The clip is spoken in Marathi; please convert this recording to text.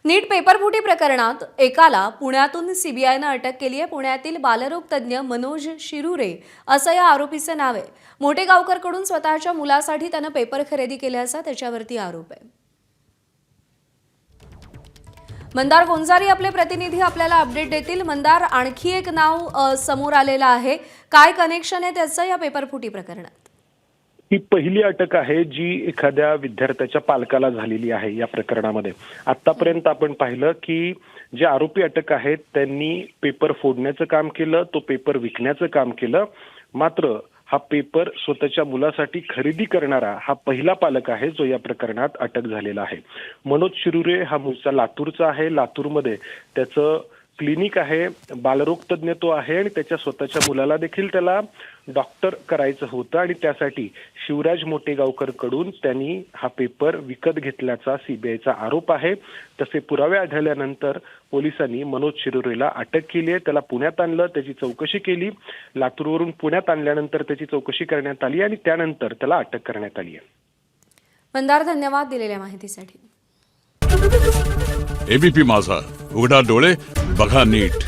नीट पेपरफुटी प्रकरणात एकाला पुण्यातून सीबीआयनं अटक केली आहे। पुण्यातील बालरोग तज्ज्ञ मनोज शिरुरे असं या आरोपीचं नाव आहे। मोठेगावकरकडून स्वतःच्या मुलासाठी त्यानं पेपर खरेदी केल्याचा त्याच्यावरती आरोप आहे। मंदार गोंजारी आपले प्रतिनिधी आपल्याला अपडेट देतील। मंदार, आणखी एक नाव समोर आलेलं आहे, काय कनेक्शन आहे त्याचं या पेपरफुटी प्रकरणात? ही पहिली अटक आहे जी एखाद्या विद्यार्थ्याच्या पालकाला झालेली आहे या प्रकरणामध्ये। आतापर्यंत आपण पाहिलं की जे आरोपी अटक आहेत त्यांनी पेपर फोडण्याचं काम केलं, तो पेपर विकण्याचं काम केलं। मात्र हा पेपर स्वतःच्या मुलासाठी खरेदी करणारा हा पहिला पालक आहे जो या प्रकरणात अटक झालेला आहे। मनोज शिरुरे हा मूळचा लातूरचा आहे। लातूरमध्ये त्याचं क्लिनिक आहे, बालरोग तज्ज्ञ तो आहे आणि त्याच्या स्वतःच्या मुलाला देखील त्याला डॉक्टर करायचं होतं आणि त्यासाठी शिवराज मोठेगावकर कडून त्यांनी हा पेपर विकत घेतल्याचा सीबीआयचा आरोप आहे। तसे पुरावे आढळल्यानंतर पोलिसांनी मनोज शिरुरेला अटक केली आहे, त्याला पुण्यात आणलं, त्याची चौकशी केली। लातूरवरून पुण्यात आणल्यानंतर त्याची चौकशी करण्यात आली आणि त्यानंतर त्याला अटक करण्यात आली आहे। मंदार, धन्यवाद दिलेल्या माहितीसाठी। एबीपी माझा, उघडा डोळे बघा नीट।